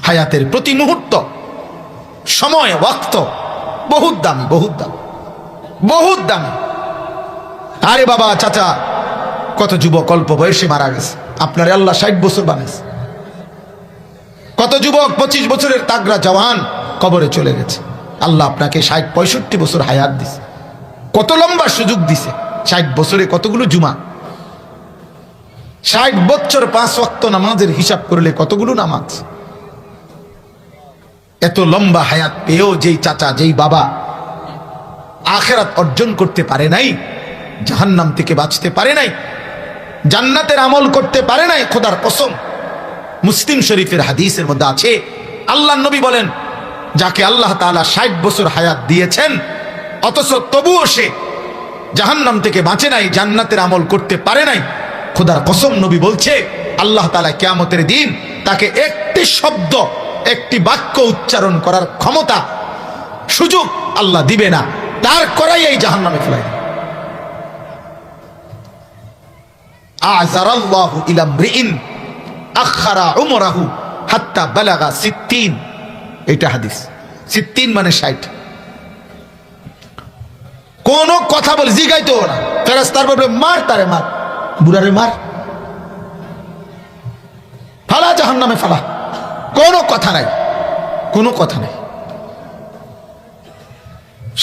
হায়াতের প্রতি মুহূর্ত, সময়, ওয়াক্ত বহুত দামি, বহুত দামি, বহুত দামি। আরে বাবা, চাচা, কত যুবক অল্প বয়সে মারা গেছে, আপনার আল্লাহ 60 বছর বানাইছে। কত যুবক 25 বছরের তাগড়া জওয়ান কবরে চলে গেছে। আল্লাহ আপনাকে 60-65 বছর হায়াত দিছে, কত লম্বা সুযোগ দিছে। 60 বছরে কতগুলো জুমা, 60 বছর 5 ওয়াক্ত নামাজের হিসাব করলে কতগুলো নামাজ। এত লম্বা হায়াত পেয়েও যেই চাচা, যেই বাবা আখিরাত অর্জন করতে পারে নাই, জাহান্নাম থেকে বাঁচতে পারে নাই, জান্নাতের আমল করতে পারে নাই, খোদার কসম, মুসলিম শরীফের হাদিসের মধ্যে আছে, আল্লাহর নবী বলেন, যাকে আল্লাহ তাআলা 60 বছর হায়াত দিয়েছেন অথচ তবুও সে জাহান্নাম থেকে বাঁচে নাই, জান্নাতের আমল করতে পারে নাই, খোদার কসম নবী বলছে আল্লাহ তাআলা কিয়ামতের দিন তাকে একটি শব্দ, একটি বাক্য উচ্চারণ করার ক্ষমতা, সুযোগ আল্লাহ দিবে না, তার করাই এই জাহান্নামে ফেলাই দিবে। আযারাল্লাহু ইলা মরিইন আখারা উমরাহু হাত্তা বালাগা 60, এটা হাদিস। 60 মানে 60। কোন কথা বলে জিগাইতো না, ফেরেশতার বলে মার, তারে মার, বুড়ারে মার, ফালা জাহান্নামে ফালা, কোনো কথা নাই, কোনো কথা নাই।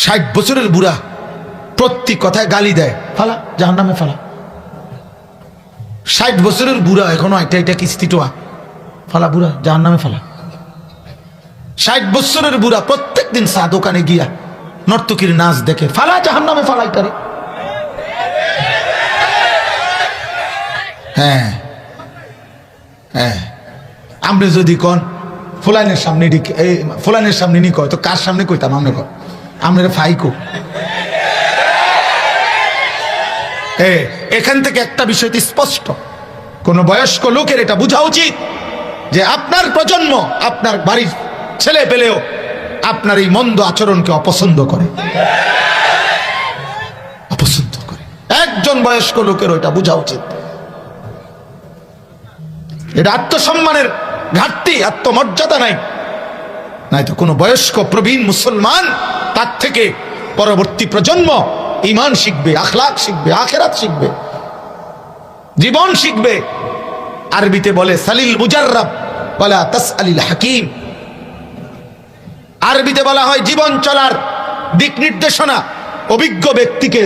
60 বছরের বুড়া প্রতি কথায় গালি দেয়, ফালা জাহান্নামে ফালা। 60 বছরের বুড়া এখনো এটা কিস্তি টোয়া, ফালা বুড়া জাহান্নামে ফালা। 60 বছরের বুড়া প্রত্যেকদিন চা দোকানে গিয়া নর্তকীর নাচ দেখে, ফালা জাহান্নামে ফালা এটারে। হ্যাঁ হ্যাঁ, আমরা যদি কোন ফুলানের সামনে, ফুলানের সামনে নি কয় তো কার সামনে কইতাম? আমরা কর আমরা ফাইকো। এখান থেকে একটা বিষয় স্পষ্ট, কোন বয়স্ক লোকের এটা বোঝা উচিত যে আপনার প্রজন্ম, আপনার বাড়ির ছেলে পেলেও আপনার এই মন্দ আচরণকে অপছন্দ করে, অপছন্দ করে। একজন বয়স্ক লোকের ওইটা বোঝা উচিত। এটা আত্মসম্মানের ঘাটতি, আত্মমর্যাদা নাই। নাই তো কোনো বয়স্ক প্রবীণ মুসলমান, তার থেকে পরবর্তী প্রজন্ম ঈমান শিখবে, আখলাক শিখবে, আখিরাত শিখবে, জীবন শিখবে। আরবিতে বলে সালিল মুজাররাব ওয়ালা তাসআলিল হাকিম। আরবিতে বলা হয় জীবন চলার দিক নির্দেশনা অভিজ্ঞ ব্যক্তিকে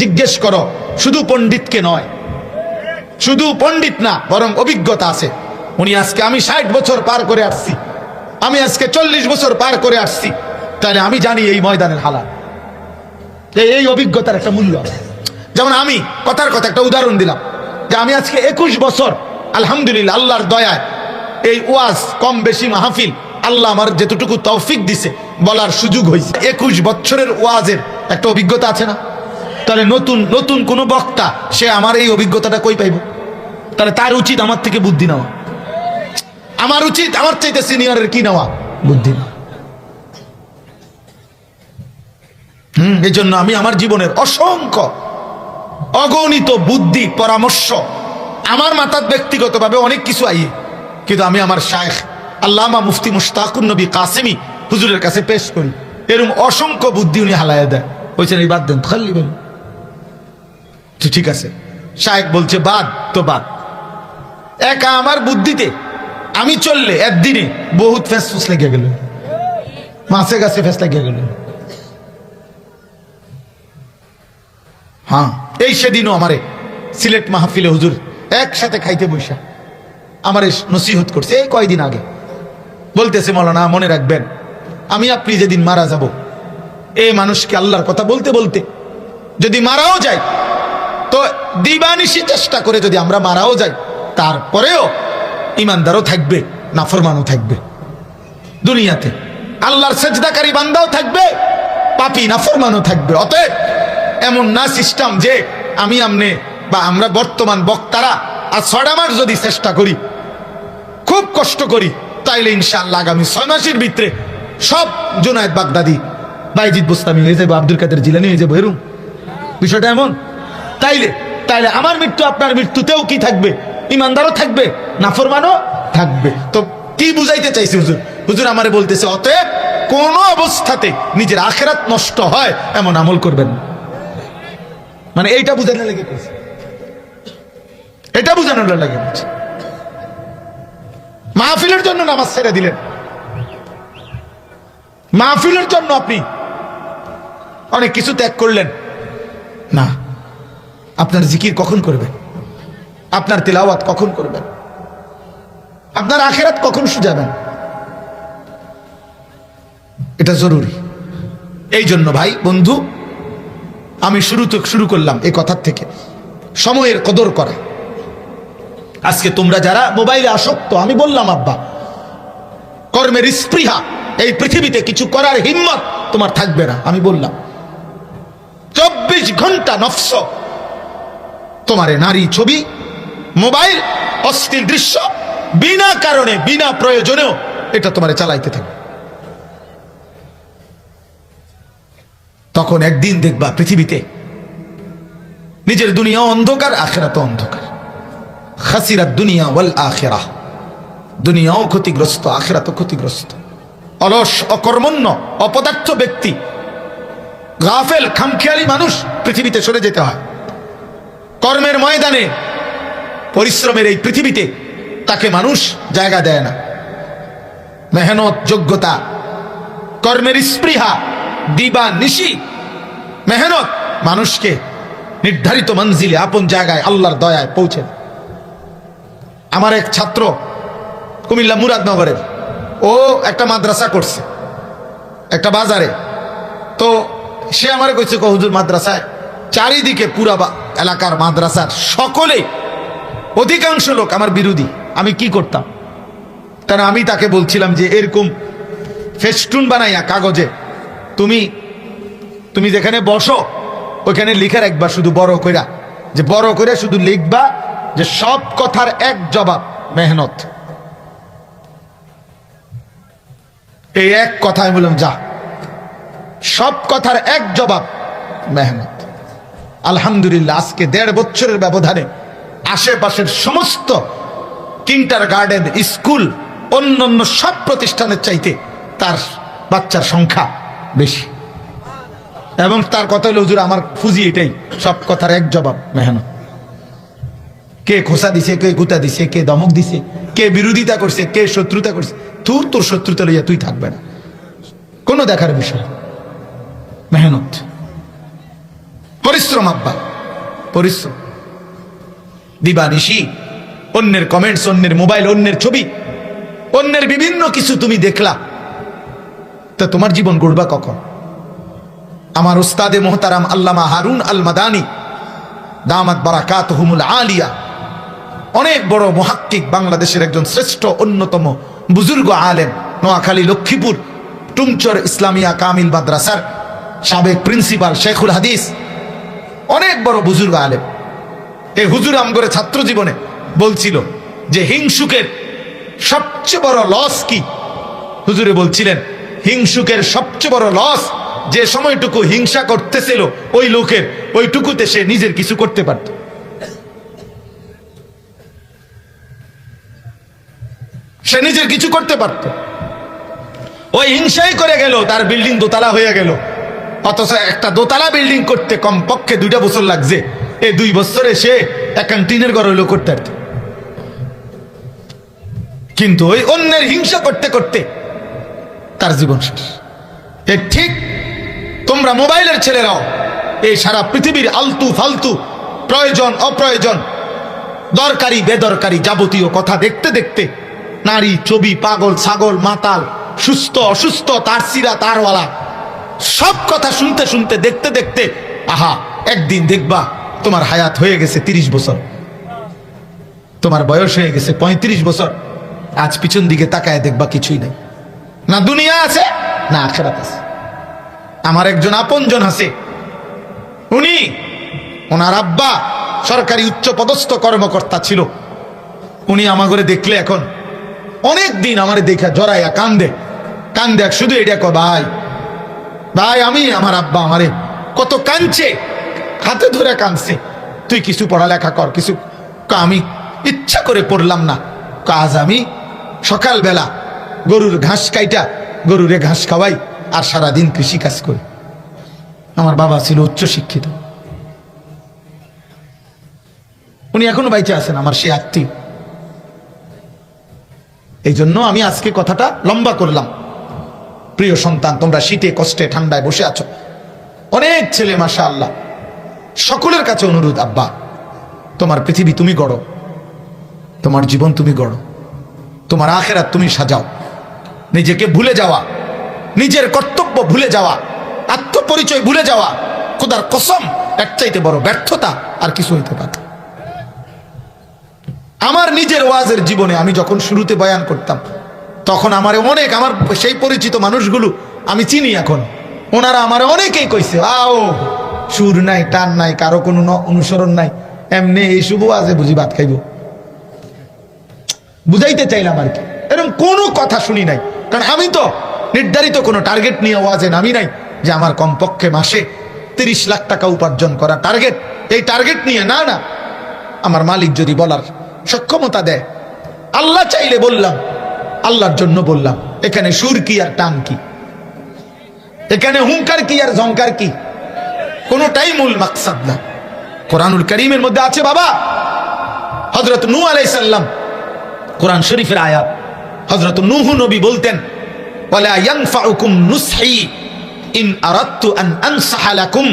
জিজ্ঞেস করো, শুধু পণ্ডিতকে নয়। শুধু পণ্ডিত না, বরং অভিজ্ঞতা আছে। উনি আজকে, আমি 60 বছর পার করে আসছি, আমি আজকে 40 বছর পার করে আসছি, তাহলে আমি জানি এই ময়দানের হালাত, এই অভিজ্ঞতার একটা মূল্য আছে। যেমন আমি কথার কথা একটা উদাহরণ দিলাম যে আমি আজকে 21 বছর আলহামদুলিল্লাহ আল্লাহর দয়ায় এই ওয়াজ কম বেশি মাহফিল আল্লাহ আমার যেতটুকু তৌফিক দিছে বলার সুযোগ হয়েছে। 21 বছরের ওয়াজের একটা অভিজ্ঞতা আছে না? তাহলে নতুন নতুন কোন বক্তা সে আমার এই অভিজ্ঞতাটা কই পাইব? তাহলে তার উচিত আমার থেকে বুদ্ধি নেওয়া, আমার উচিত আমার চাইতে সিনিয়রের কি নেওয়া? বুদ্ধি নেওয়া। এই জন্য আমি আমার জীবনের অসংখ্য অগণিত বুদ্ধি পরামর্শ আমার মাথার ব্যক্তিগতভাবে অনেক কিছু আইয়ে, কিন্তু আমি আমার শায়েখ আল্লামা মুফতি মুশতাকুন নবী কাসেমি হুজুরের কাছে পেশ করি। এরকম অসংখ্য বুদ্ধি উনি হালায়া দেয়, বলছেন এই বাদ দেন, খালি বলুন ঠিক আছে। শায়েখ বলছে বাদ তো বাদ। একা আমার বুদ্ধিতে আমি চললে একদিনে বহুত ফেস ফুস লেগে গেল, মাছে গাছে ফেস লেগে গেল। হ্যাঁ, এই সেদিনও আমারে সিলেট মাহফিলে হুজুর একসাথে খাইতে বৈশা আমারে নসিহত করছে। এই কয়দিন আগে বলতেছে, মৌলানা মনে রাখবেন, আমি আপনি যেদিন মারা যাব, এই মানুষকে আল্লাহর কথা বলতে বলতে যদি মারাও যায়, তো দিবানিশি চেষ্টা করে যদি আমরা মারাও যাই, তারপরেও ইমানদারও থাকবে, নাফরমানও থাকবে। দুনিয়াতে আল্লাহর সেজদাকারী বান্দাও থাকবে, পাপী নাফরমানও থাকবে। অতএব এমন না সিস্টেম যে আমি আমনে বা আমরা বর্তমান বক্তারা আর 6 মাস যদি চেষ্টা করি, খুব কষ্ট করি, তাইলে ইনশাআল্লাহ আগামী 6 মাসের ভিতরে সব জুনায়েদ বাগদাদি, বাইজিদ বুস্তামি হয়ে যাবো, আব্দুল কাদের জিলানী হয়ে যাবো। এরকম বিষয়টা এমন। তাইলে আমার মৃত্যু আপনার মৃত্যুতেও কি থাকবে? ইমানদারও থাকবে, নাফরমানও থাকবে। তো কি বুঝাইতে চাইছে হুজুর? হুজুর আমারে বলতেছে অতএব কোন অবস্থাতে নিজের আখিরাত নষ্ট হয় এমন আমল করবেন না। মানে এইটা বুঝানোর লাগে বলছে, এটা বুঝানোর লাগে বলছে। মাহফিলের জন্য নামাজ ছেড়ে দিলেন, মাহফিলের জন্য আপনি অনেক কিছু ত্যাগ করলেন না। আপনার জিকির কখন করবেন? আপনার তিলাওয়াত কখন করবেন? আপনার আখিরাত কখন সুজাবেন? এটা জরুরি। এই জন্য ভাই বন্ধু, আমি শুরু করলাম এই কথার থেকে, সময়ের কদর করা। আজকে তোমরা যারা মোবাইলে আসক্ত, আমি বললাম আব্বা, কর্মের স্পৃহা, এই পৃথিবীতে কিছু করার হিম্মত তোমার থাকবে না। আমি বললাম 24 ঘন্টা নফস তোমারে নারী ছবি, মোবাইল, অশ্লীল দৃশ্য, বিনা কারণে বিনা প্রয়োজনেও এটা তোমারে চালাইতে থাকবে। তখন একদিন দেখবা পৃথিবীতে নিজের দুনিয়া অন্ধকার, আখিরাত অন্ধকার। খাসিরাত দুনিয়া ওয়াল আখিরাহ, দুনিয়াও ক্ষতিগ্রস্ত, আখিরাতও ক্ষতিগ্রস্ত। অলস, অকর্মণ্য, অপদার্থ ব্যক্তি, গাফেল, খামখেয়ালি মানুষ পৃথিবীতে সরে যেতে হয়। কর্মের ময়দানে, পরিশ্রমের এই পৃথিবীতে তাকে মানুষ জায়গা দেয় না। মেহনত, যোগ্যতা, কর্মের স্পৃহা, দিবা নিশি মেহনত মানুষকে নির্ধারিত মঞ্জিলে, আপন জায়গায় আল্লাহর দয়ায় পৌঁছে। আমার এক ছাত্র কুমিল্লা মুরাদনগরের, ও একটা মাদ্রাসা করছে একটা বাজারে। তো সে আমার কইছে, হুজুর মাদ্রাসায় চারিদিকে পুরা এলাকার মাদ্রাসার সকলে, অধিকাংশ লোক আমার বিরোধী। আমি কি করতাম? কারণ আমি তাকে বলছিলাম যে এরকম ফেস্টুন বানাইয়া কাগজে তুমি যেখানে বসো ওইখানে লিখে রাখবা, শুধু বড় কইরা, যে বড় করে শুধু লিখবা যে সব কথার এক জবাব মেহনত। এই এক কথায় বললাম, যা, সব কথার এক জবাব মেহনত। আলহামদুলিল্লাহ, আজকে 1.5 বছরের ব্যবধানে আশেপাশের সমস্ত কিন্টার গার্ডেন, স্কুল, অন্যান্য সব প্রতিষ্ঠানের চাইতে তার বাচ্চার সংখ্যা বেশি। এবং তার কথা হলো, হুজুর আমার ফুজি এটাই, সব কথার এক জবাব মেহনত। কে খোসা দিছে, কে গুতা দিছে, কে দমক দিছে, কে বিরোধিতা করছে, কে শত্রুতা করছে, তোর শত্রুতা লইয়া তুই থাকবে না, কোনো দেখার বিষয়। মেহনত, পরিশ্রম আব্বা, পরিশ্রম। দিবানিশি অন্যের কমেন্টস, অন্যের মোবাইল, অন্যের ছবি, অন্যের বিভিন্ন কিছু তুমি দেখলা, তা তোমার জীবন গড়বা কখন? আমার উস্তাদে মোহতারাম আল্লামা হারুন আল মাদানী দামাত বারাকাতুহুমুল আলিয়া, অনেক বড় মুহাক্কিক, বাংলাদেশের একজন শ্রেষ্ঠ অন্যতম বুজুর্গ আলেম, নোয়াখালী লক্ষ্মীপুর টুমচর ইসলামিয়া কামিল মাদ্রাসার সাবেক প্রিন্সিপাল, শেখুল হাদিস, অনেক বড় বুজুর্গ আলেম। এই হুজুর আমগরে ছাত্র জীবনে বলছিল যে হিংসুকের সবচেয়ে বড় লস কি? হুজুরে বলছিলেন, হিংসুকের সবচেয়ে বড় লস, যে সময়টুকু হিংসা করতেছিল ওই লোকের, ওইটুকুতে সে নিজের কিছু করতে পারত। সে নিজের কিছু করতে পারত। ওই হিংসাই করে গেল, তার বিল্ডিং দোতলা হয়ে গেল, অথচ একটা দোতলা বিল্ডিং করতে কমপক্ষে 2 বছর লাগছে। এই 2 বছরে সে এখন টিনের ঘর হইলো করতে পারত। কিন্তু ওই অন্যের হিংসা করতে করতে তার জীবন শেষ। ঠিক তোমরা মোবাইলের ছেলেরাও এই সারা পৃথিবীর আলতু ফালতু, প্রয়োজন অপ্রয়োজন, দরকারি বেদরকারি যাবতীয় কথা দেখতে দেখতে, নারী ছবি, পাগল ছাগল, মাতাল, সুস্থ অসুস্থ, তারসিরা তারওয়ালা, সব কথা শুনতে শুনতে দেখতে দেখতে, আহা, একদিন দেখবা তোমার হায়াত হয়ে গেছে 30 বছর, তোমার বয়স হয়ে গেছে 35 বছর। আজ পিছন দিকে তাকায় দেখবা কিছুই নাই, না দুনিয়া আছে না আখিরাত আছে। আমার একজন আপনজন আছে, ওনার আব্বা সরকারি উচ্চ পদস্থ কর্মকর্তা ছিল। উনি আমাগরে দেখলে এখন অনেক দিন আমারে দেখা জড়াইয়া কান্দে, শুধু এটা কয়, ভাই ভাই, আমি আমার আব্বা আমারে কত কাঁদছে, হাতে ধরে কাঁদছে, তুই কিছু পড়ালেখা কর কিছু। আমি ইচ্ছা করে পড়লাম না, কাজ আমি সকালবেলা গরুর ঘাস কাইটা গরুরে ঘাস খাওয়াই আর সারাদিন কৃষি কাজ করি। আমার বাবা ছিল উচ্চ শিক্ষিত, উনি এখনো বাইচে আছেন, আমার সে আত্মীয়। এই জন্য আমি আজকে কথাটা লম্বা করলাম। প্রিয় সন্তান, তোমরা শীতে কষ্টে ঠান্ডায় বসে আছো, অনেক ছেলে মাশাআল্লাহ, সকলের কাছে অনুরোধ, আব্বা তোমার পৃথিবী তুমি গড়ো, তোমার জীবন তুমি গড়ো, তোমার আখিরাত তুমি সাজাও। নিজেকে ভুলে যাওয়া, নিজের কর্তব্য ভুলে যাওয়া, আত্মপরিচয় ভুলে যাওয়া, খোদার কসম এর চাইতে বড় ব্যর্থতা আর কিছু হইতে পারে। আমার নিজের ওয়াজের জীবনে আমি যখন শুরুতে বয়ান করতাম, তখন আমার অনেক, আমার সেই পরিচিত মানুষগুলো আমি চিনি এখন, ওনারা আমার অনেকেই কইছে, আও সুর নাই, টান নাই, কারো কোনো অনুসরণ নাই, এমনি এই শুভ ওয়াজে বুঝি ভাত খাইব। বুঝাইতে চাইলাম আর কি, এরকম কোনো কথা শুনি নাই। কারণ আমি তো নির্ধারিত কোনো টার্গেট নিয়ে ওয়াজে নামি নাই যে আমার কমপক্ষে মাসে 30 লাখ টাকা উপার্জন করা টার্গেট, এই টার্গেট নিয়ে না, না। আমার মালিক যদি বলার সক্ষমতা দেয়, আল্লাহ চাইলে বললাম, আল্লাহর জন্য বললাম। এখানে সুর কি আর টান কি, এখানে হুঙ্কার কি আর ঝংকার কি, কোনটাই মূল মাকসাদ না। কোরআনুল কারীমের মধ্যে আছে বাবা, হযরত নূহ আলাইহিস সালাম, কোরআন শরীফের আয়াত, হযরত নূহ নবী বলতেন, ওয়ালা ইয়ানফাউকুম নুসহি ইন আরাদতু আন আনসাহা লাকুম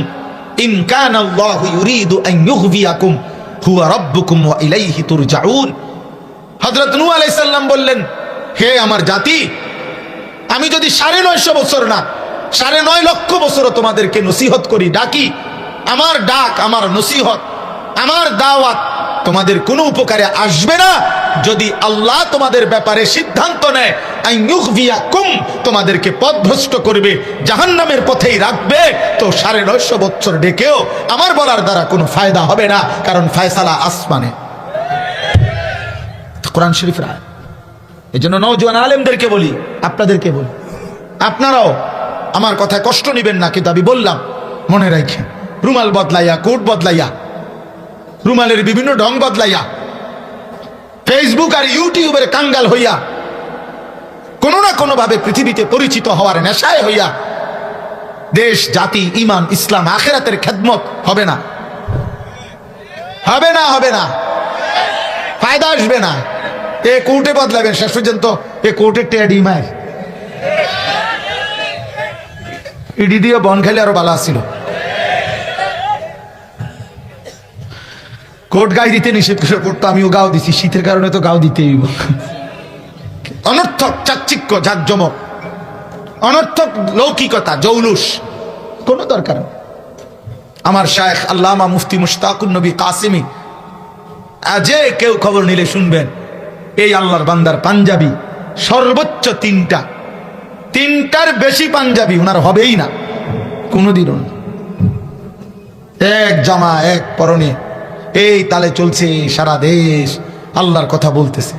ইন কানা আল্লাহু ইউরিদু আন ইউগবিয়াকুম হুয়া রাব্বুকুম ওয়া ইলাইহি তুরজাউন। হযরত নূহ আলাইহিস সালাম বললেন, হে আমার জাতি, আমি যদি 950 বছর না 9.5 লক্ষ বছরও তোমাদেরকে নসিহত করি, ডাকি, আমার ডাক, আমার নসিহত, আমার দাওয়াত তোমাদের কোনো উপকারে আসবে না যদি আল্লাহ তোমাদের ব্যাপারে সিদ্ধান্ত নেয় আইয়ুগবিয়াকুম, তোমাদেরকে পথভ্রষ্ট করবে, জাহান্নামের পথেই রাখবে। তো 950 বছর ডেকেও আমার বলার দ্বারা কোনো ফায়দা হবে না, কারণ ফয়সালা আসমানে। কোরআন শরীফের আয়াত। এই জন্য নওজোয়ান আলেমদেরকে বলি, আপনাদেরকে বলি, আপনারাও আমার কথায় কষ্ট নেবেন না, কিন্তু আমি বললাম মনে রাখেন, রুমাল বদলাইয়া, কোট বদলাইয়া, রুমালের বিভিন্ন ঢং বদলাইয়া, ফেসবুক আর ইউটিউবের কাঙ্গাল হইয়া, কোনো না কোনো ভাবে পৃথিবীতে পরিচিত হওয়ার নেশায় হইয়া দেশ, জাতি, ইমান, ইসলাম, আখিরাতের খেদমত হবে না, হবে না, হবে না, ফায়দা আসবে না। এ কোর্টে বদলাবেন, শেষ পর্যন্ত এ কোর্টের টেডি মায়ের ইডি দিয়ে বন খাইলে আরো ভালো ছিল। কোর্ট গায়ে দিতে নিষেধ করে, কোর্ট তো আমিও গাও দিছি, শীতের কারণে তো গাও দিতেই। অনর্থক চাকচিক্য, জাকজমক, অনর্থক লৌকিকতা, জৌলুস, কোনো দরকার নেই। আমার শায়েখ আল্লামা মুফতি মুশতাকুন নবী কাসেমি, আজে কেউ খবর নিলে শুনবেন, এই আল্লাহর বান্দার পাঞ্জাবি সর্বোচ্চ 3টার বেশি পাঞ্জাবি ওনার হবেই না কোনোদিনও না। এক জামা, এক পরনে, এই তালে চলছে সারা দেশ, আল্লাহর কথা বলতেছে,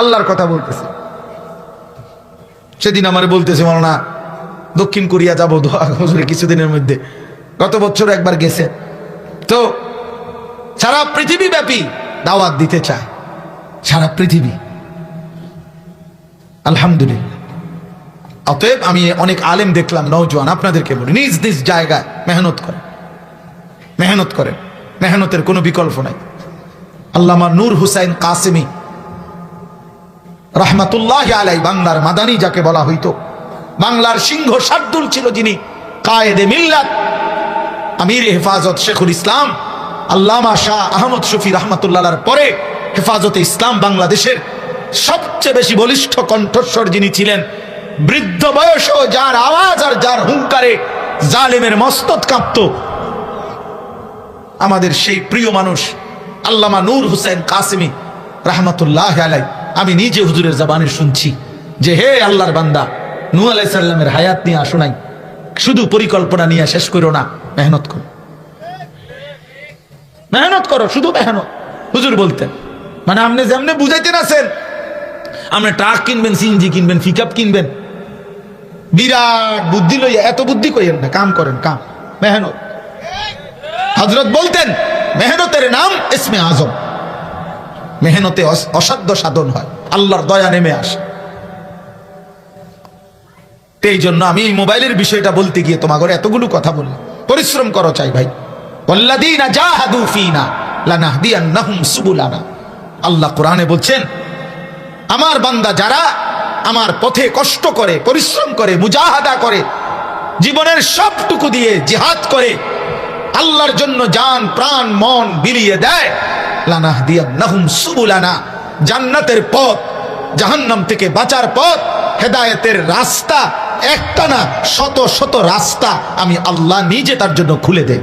আল্লাহর কথা বলতেছে। সেদিন আমার বলতেছে, মাওলানা দক্ষিণ কোরিয়া যাবো কিছুদিনের মধ্যে, গত বছর একবার গেছে, তো সারা পৃথিবী ব্যাপী দাওয়াত দিতে চায়, সারা পৃথিবী। আলহামদুলিল্লাহ। অতএব আমি অনেক আলেম দেখলাম, নওজোয়ান, আপনাদেরকে বলি, নিজ নিজ জায়গায় মেহনত করে, মেহনত করে, মেহনতের কোনো বিকল্প নাই। আল্লামা নূর হুসাইন কাসেমি রাহমাতুল্লাহি আলাইহি, বাংলার মাদানী যাকে বলা হইতো, বাংলার সিংহ শার্দুল ছিল যিনি, কায়েদে মিল্লাত, আমির হেফাজত শেখুল ইসলাম আল্লামা শাহ আহমদ শফি রহমাতুল্লাহর পরে হেফাজতে ইসলাম বাংলাদেশের সবচেয়ে বেশি বলিষ্ঠ কণ্ঠস্বর যিনি ছিলেন, বৃদ্ধ বয়সও যার আওয়াজ আর যার হুঙ্কারে জালেমের মস্তক কাঁপত, আমাদের সেই প্রিয় মানুষ আল্লামা নূর হুসাইন কাসেমি রাহমাতুল্লাহি আলাইহি। আমি নিজে হুজুরের জবানে শুনছি যে, হে আল্লাহর বান্দা, নূহ আলাইহিস সালামের হায়াত নিয়ে আসো নাই, শুধু পরিকল্পনা নিয়ে শেষ করো না, মেহনত করো, মেহনত করো, শুধু মেহনত। হুজুর বলতেন, মানে আপনি যেমনি বুঝাইতেন আছেন, আপনি ট্রাক কিনবেন, সিএনজি কিনবেন, পিকআপ কিনবেন, বিরাট বুদ্ধি লইয়া, এত বুদ্ধি কইেন না, কাম করেন, কাম, মেহনত। হযরত বলতেন, মেহনতের নাম ইসমে আজম, মেহনতে অসাধ্য সাধন হয়। আল্লাহর দয়া নেমে আসে। এই জন্য আমি এই মোবাইলের বিষয়টা বলতে গিয়ে তোমাদের এতগুলো কথা বললাম। পরিশ্রম করো চাই ভাই। ওয়াল্লাযীনা জাহাদু ফীনা লানাহদিয়ান্নাহুম সুবুলানা। আল্লাহ কোরআনে বলছেন, আমার বান্দা যারা আমার পথে কষ্ট করে, পরিশ্রম করে, মুজাহাদা করে, জীবনের সবটুকু দিয়ে জিহাদ করে, আল্লাহর জন্য জান প্রাণ মন বিলিয়ে দেয়, লানাহদিয়ান্নাহুম সুবুলানা, জান্নাতের পথ, জাহান্নাম থেকে বাঁচার পথ, হেদায়েতের রাস্তা, একটা না শত শত রাস্তা আমি আল্লাহ নিজে তার জন্য খুলে দেই।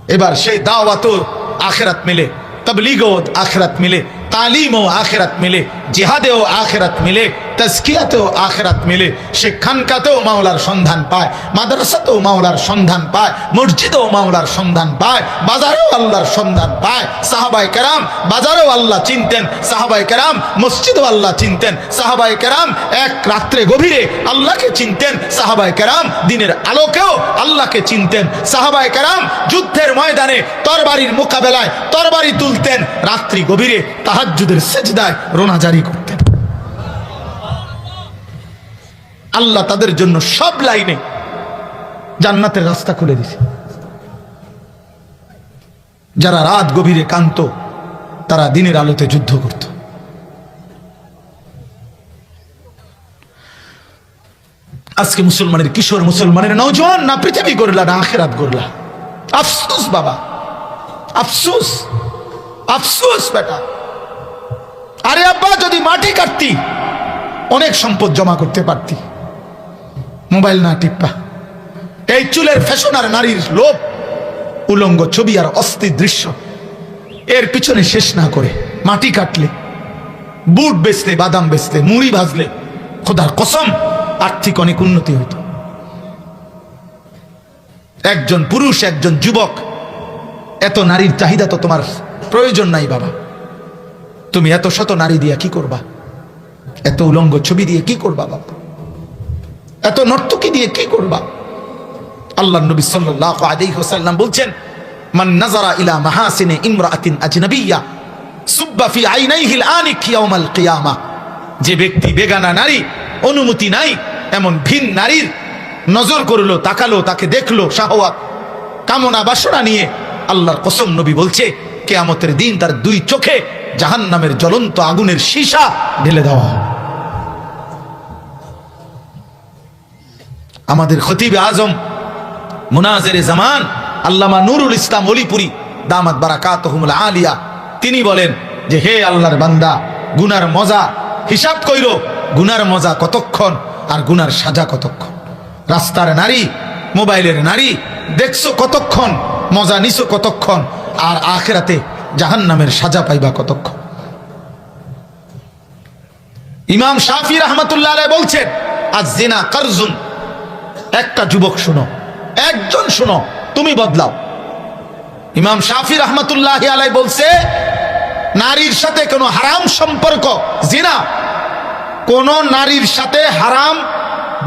এবার সেই দাওয়াতও আখিরাত মিলে, তাবলীগও আখিরাত মিলে, তালিমও আখিরাত মিলে, জিহাদেও আখিরাত মিলে, তাজকিয়াতেও আখিরাত মিলে। সে খানকাতেও মাওলার সন্ধান পায়, মাদ্রাসাতেও মাওলার সন্ধান পায়, মসজিদেও মাওলার সন্ধান পায়, বাজারেও আল্লাহর সন্ধান পায়। সাহাবায়ে কেরাম বাজারেও আল্লাহ চিনতেন, সাহাবায়ে কেরাম মসজিদেও আল্লাহ চিনতেন, সাহাবায়ে কেরাম এক রাত্রে গভীরে আল্লাহকে চিনতেন, সাহাবায়ে কেরাম দিনের আলোকেও আল্লাহকে চিনতেন, সাহাবায়ে কেরাম যুদ্ধের ময়দানে তরবারির মোকাবেলায় তরবারি তুলতেন, রাত্রি গভীরে তাহাজ্জুদের সিজদায় রোনা জারি করতেন। আল্লাহ তাদের জন্য সব লাইনে জান্নাতের রাস্তা খুলে দিয়েছে। যারা রাত গভীরে কান্ত, তারা দিনের আলোতে যুদ্ধ করত। আজকে মুসলমানের কিশোর, মুসলমানের নওজোয়ান না পৃথিবী গড়লা না আখিরাত গড়লা। আফসোস বাবা, আফসোস, আফসোস বেটা। আরে আব্বা, যদি মাটি কাটতি অনেক সম্পদ জমা করতে পারতি, মোবাইল না টিপ্পা। এই চুলের ফ্যাশন আর নারীর লোভ, উলঙ্গ ছবি আর অস্থির দৃশ্য, এর পিছনে শেষ না করে মাটি কাটলে, বুট বেচলে, বাদাম বেচলে, মুড়ি ভাজলে, খোদার কসম আর্থিক অনেক উন্নতি হইত। একজন পুরুষ, একজন যুবক, এত নারীর চাহিদা তো তোমার প্রয়োজন নাই বাবা। তুমি এত শত নারী দিয়ে কি করবা? এত উলঙ্গ ছবি দিয়ে কি করবা বাবা? এত নর্তকী দিয়ে কি করবা? আল্লাহ নবী সাল্লাল্লাহু আলাইহি ওয়াসাল্লাম বলছেন, মান নাযারা ইলা মাহাসিনি ইমরাআতিন আজনাবিয়্যা সুব্বা ফি আইনাইহিল আনিক ইয়াউমাল কিয়ামা। যে ব্যক্তি বেগানা নারী, অনুমতি নাই এমন ভিন নারীর নজর করলো, তাকালো, তাকে দেখলো, শাহওয়াত কামনা বাসনা নিয়ে, আল্লাহর কসম নবী বলছে কিয়ামতের দিন তার দুই চোখে জাহান্নামের জ্বলন্ত আগুনের সীসা ঢেলে দেওয়া হবে। আমাদের খতিবে আজম মুনাজিরে জামান আল্লামা নুরুল ইসলাম অলিপুরি দামাত বারাকাতুহুমুল আলিয়া, তিনি বলেন যে হে আল্লাহর বান্দা, গুনার মজা হিসাব কইরো, গুনার মজা কতক্ষণ আর গুনার সাজা কতক্ষণ। রাস্তার নারী, মোবাইলের নারী দেখছো কতক্ষণ, মজা নিছো কতক্ষণ, আর আখিরাতে জাহান্নামের সাজা পাইবা কতক্ষণ। ইমাম শাফি রাহমাতুল্লাহ আলাইহি বলছেন, আয-জিনা কারজুন। একটা যুবক শুনো, একজন শুনো, তুমি বদলাও। ইমাম শাফি রাহমাতুল্লাহ আলাইহি বলছে, নারীর সাথে কোনো হারাম সম্পর্ক, জিনা, কোন নারীর সাথে হারাম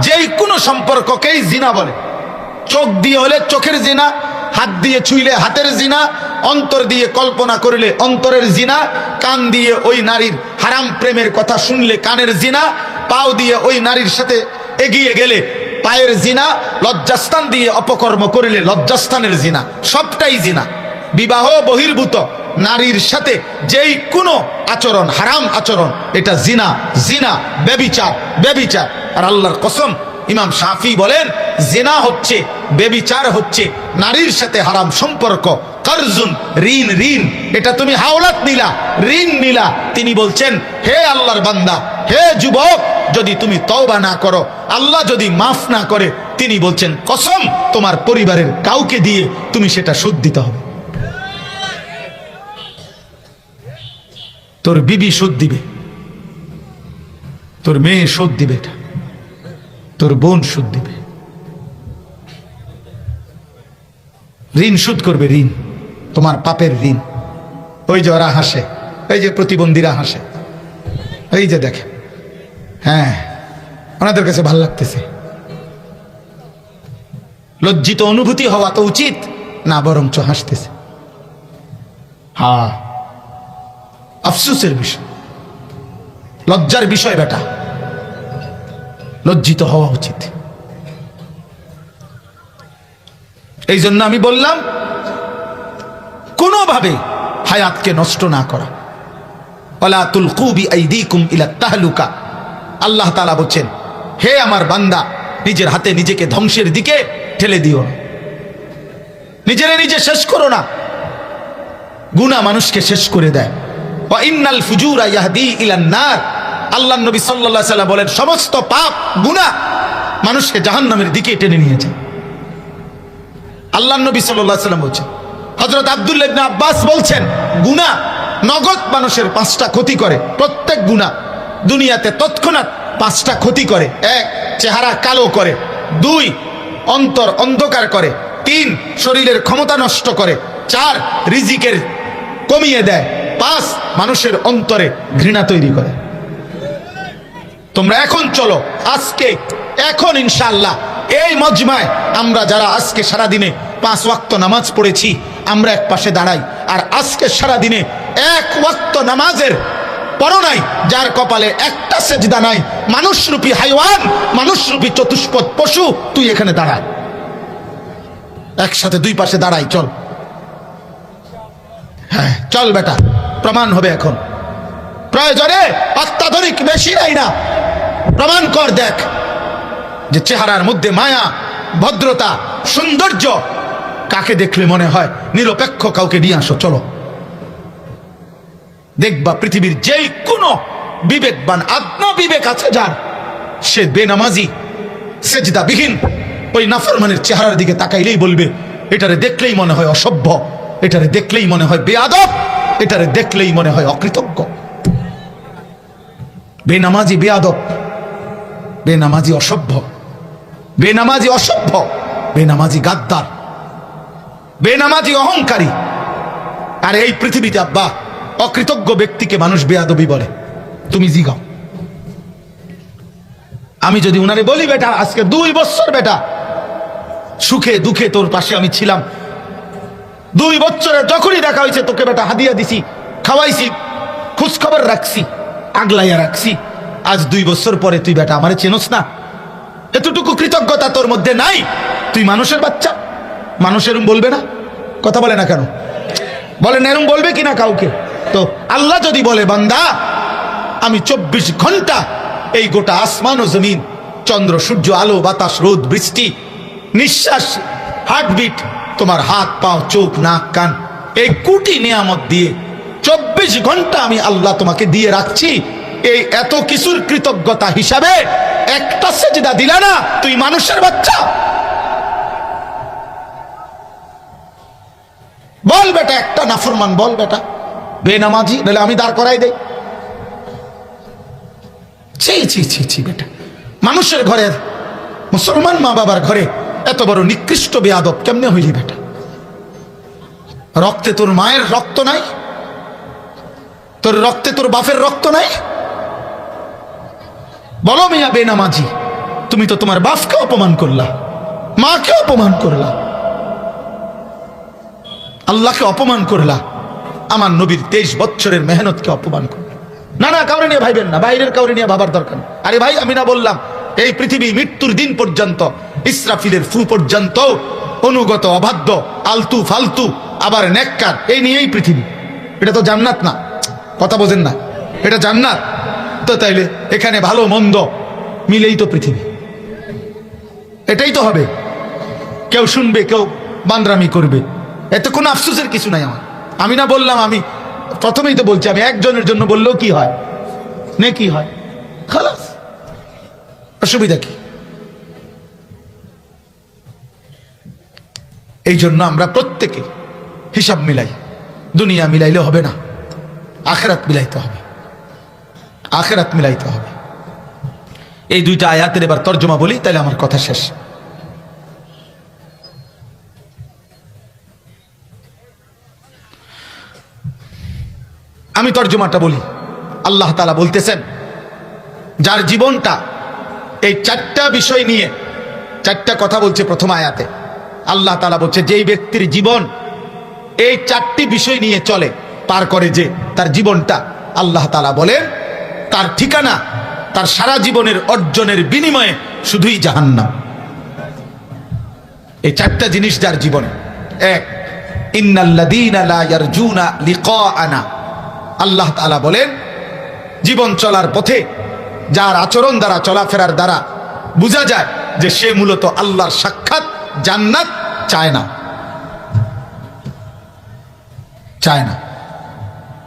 যেই কোনো সম্পর্ককেই জিনা বলে। চোখ দিয়ে হলে চোখের জিনা, হাত দিয়ে ছুঁইলে হাতের জিনা, অন্তর দিয়ে কল্পনা করলে অন্তরের জিনা, কান দিয়ে ওই নারীর হারাম প্রেমের কথা শুনলে কানের জিনা, পাও দিয়ে ওই নারীর সাথে এগিয়ে গেলে পায়ের জিনা, লজ্জাস্থান দিয়ে অপকর্ম করলে লজ্জাস্থানের জিনা, সবটাই জিনা। বিবাহ বহির্ভূত নারীর সাথে যেই কোনো আচরণ, হারাম আচরণ, এটা জিনা, জিনা, ব্যভিচার, ব্যভিচার। আর আল্লাহর কসম ইমাম শাফি বলেন, জিনা হচ্ছে, ব্যভিচার হচ্ছে নারীর সাথে হারাম সম্পর্ক। কারজুন, ঋণ, ঋণ, এটা তুমি হাওলাত নিলা, ঋণ নিলা। তিনি বলছেন, হে আল্লাহর বান্দা, হে যুবক, যদি তুমি তওবা না করো, আল্লাহ যদি মাফ না করে, তিনি বলছেন কসম তোমার পরিবারের কাউকে দিয়ে তুমি সেটা শোধ দিতে হবে। তোর বিবি শোধ দিবে, তোর মেয়ে শোধ দিবে, এটা তোর বোন শোধ দিবে। ঋণ শোধ করবে, ঋণ, তোমার পাপের ঋণ। ওই যে ওরা হাসে, এই যে প্রতিবন্ধীরা হাসে, এই যে দেখে, হ্যাঁ, ওনাদের কাছে ভাল লাগতেছে। লজ্জিত অনুভূতি হওয়া তো উচিত না, বরঞ্চ হাসতেছে। হ্যাঁ, আফসোসের বিষয়, লজ্জার বিষয় বেটা, লজ্জিত হওয়া উচিত। এই জন্য আমি বললাম কোনোভাবে হায়াতকে নষ্ট না করা। ওয়ালা তুলকু বিআইদিকুম ইলা তাহলুকা, আল্লাহ তাআলা বলেন, হে আমার বান্দা, নিজের হাতে নিজেকে ধ্বংসের দিকে ঠেলে দিও না, নিজেরে নিজে শেষ করো না। গুনাহ মানুষকে শেষ করে দেয়। ওয়া ইন্নাল ফুজুরা ইয়াহদি ইলান নার, আল্লাহর নবী সাল্লাল্লাহু আলাইহি ওয়াসাল্লাম বলেন, সমস্ত পাপ গুনাহ মানুষকে জাহান্নামের দিকে টেনে নিয়ে যায়। আল্লাহর নবী সাল্লাল্লাহু আলাইহি ওয়াসাল্লাম বলেন। হযরত আব্দুল্লাহ ইবনে আব্বাস বলছেন, গুনাহ নগদ মানুষের 5টা ক্ষতি করে। প্রত্যেক গুনাহ দুনিয়াতে তৎক্ষণাৎ 5টা ক্ষতি করে। 1, চেহারা কালো করে। 2, অন্তর অন্ধকার করে। 3, শরীরের ক্ষমতা নষ্ট করে। 4, রিজিকের কমিয়ে দেয়। 5, মানুষের অন্তরে ঘৃণা তৈরি করে। তোমরা এখন চলো, আজকে এখন ইনশাআল্লাহ এই মজমায় আমরা যারা আজকে সারা দিনে 5 ওয়াক্ত নামাজ পড়েছি, আমরা এক পাশে দাঁড়াই। আর আজকে সারা দিনে 1 ওয়াক্ত নামাজের পড়ো নাই, যার কপালে একটা সেজদা নাই, মানুষরূপী হাইওয়ান, মানুষরূপী চতুষ্পদ পশু, তুই এখানে দাঁড়ায়, একসাথে 2 পাশে দাঁড়াই। চল, হ্যাঁ চল বেটা, প্রমাণ হবে এখন। প্রয়োজনে অত্যাধুনিক বেশি নাই না, প্রমাণ কর, দেখ যে চেহারার মধ্যে মায়া, ভদ্রতা, সৌন্দর্য কাকে দেখলে মনে হয় নিরপেক্ষ কাউকে নিয়ে আসো। চলো, দেখবা পৃথিবীর যেই কোনো বিবেকবান, আত্মা বিবেক আছে যার, সে বেনামাজি সেজদাবিহীন ওই নাফরমানের চেহারার দিকে তাকাইলেই বলবে, এটারে দেখলেই মনে হয় অসভ্য, এটারে দেখলেই মনে হয় বেয়াদব, এটারে দেখলেই মনে হয় অকৃতজ্ঞ। বেনামাজি বেয়াদব, বেনামাজি অসভ্য, বেনামাজি অসভ্য, বেনামাজি গাদ্দার, বেনামাজি অহংকারী। আর এই পৃথিবীতে আব্বা অকৃতজ্ঞ ব্যক্তিকে মানুষ বেয়াদবি বলে। তুমি জিগাও, আমি যদি উনারে বলি, বেটা আজকে 2 বছর বেটা সুখে দুঃখে তোর পাশে আমি ছিলাম, 2 বছরে যখনই দেখা হয়েছে তোকে বেটা হাদিয়া দিছি, খাওয়াইছি, খোঁজ খবর রাখছি, আগলাইয়া রাখছি। আজ 2 বছর পরে তুই বেটা আমারে চেনস না, এতটুকু কৃতজ্ঞতা তোর মধ্যে নাই। তুই মানুষের বাচ্চা, মানুষ এরম বলবে না? কথা বলে না কেন? বলেন এরম বলবে কিনা কাউকে? তো আল্লাহ যদি বলে, বান্দা আমি 24 ঘন্টা এই গোটা আসমান ও জমিন, চন্দ্র সূর্য, আলো বাতাস, রোদ বৃষ্টি, নিঃশ্বাস, হার্টবিট, তোমার হাত পাও, চোখ নাক কান, এই কোটি নিয়ামত দিয়ে 24 ঘন্টা আমি আল্লাহ তোমাকে দিয়ে রাখছি, এই এত কিছুর কৃতজ্ঞতা হিসাবে একটা সেজদা দিলা না, তুই মানুষের বাচ্চা? বল বেটা, একটা নাফরমান বল বেটা, বেনামাজি, নাহলে আমি দাঁড় করাই দেই। ছি ছি ছি ছি বেটা, মানুষের ঘরের, মুসলমান মা বাবার ঘরে এত বড় নিকৃষ্ট বেয়াদব কেমনে হইলি বেটা? রক্তে তোর মায়ের রক্ত নাই, তোর রক্তে তোর বাপের রক্ত নাই? বলো মিয়া বেনামাজি, তুমি তো তোমার বাপকে অপমান করলা, মাকে অপমান করলা, আল্লাহকে অপমান করলা, আমার নবীর 23 বছরের মেহনতকে অপমান করলা। না না, কাউরে নিয়ে ভাইবেন না, বাইরের কাউরে নিয়ে ভাবার দরকার নেই। আরে ভাই, আমি না বললাম এই পৃথিবী মৃত্যুর দিন পর্যন্ত, ইসরাফিলের ফু পর্যন্ত অনুগত, অবাধ্য, আলতু ফালতু, আবার নেককার, এই নিয়েই পৃথিবী। এটা তো জান্নাত না, কথা বোঝেন না? এটা জান্নাত তো, তাইলে এখানে ভালো মন্দ মিলেই তো পৃথিবী, এটাই তো হবে। কেউ শুনবে, কেউ বান্দরামি করবে, এতে কোনো আফসোসের কিছু নাই আমার। আমি না বললাম, আমি প্রথমেই তো বলছি, আমি একজনের জন্য বললেও কি হয়, নেকি হয়, খালাস, অসুবিধা কি? এই জন্য আমরা প্রত্যেকে হিসাব মিলাই, দুনিয়া মিলাইলে হবে না, আখেরাত মিলাইতে হবে, আখেরাত মিলাইতে হবে। এই 2টা আয়াতের এবার তর্জমা বলি, তাহলে আমার কথা শেষ। আমি তর্জমাটা বলি। আল্লাহ তাআলা বলতেছেন, যার জীবনটা এই 4টা বিষয় নিয়ে, 4টা কথা বলছে প্রথম আয়াতে। আল্লাহ তাআলা বলছে, যেই ব্যক্তির জীবন এই 4টি বিষয় নিয়ে চলে, পার করে, যে তার জীবনটা আল্লাহ তাআলা বলেন তার ঠিকানা তার সারা জীবনের অর্জনের বিনিময়ে শুধুই জাহান্নাম। এই চারটা জিনিস যার জীবনে, এক, ইন্নাল্লাযীনা লা ইয়ারজুনা লিকাআনা, আল্লাহ তাআলা বলেন জীবন চলার পথে যার আচরণ দ্বারা চলাফেরার দ্বারা বোঝা যায় যে সে মূলত আল্লাহর সাক্ষাৎ জান্নাত চায় না, চায় না।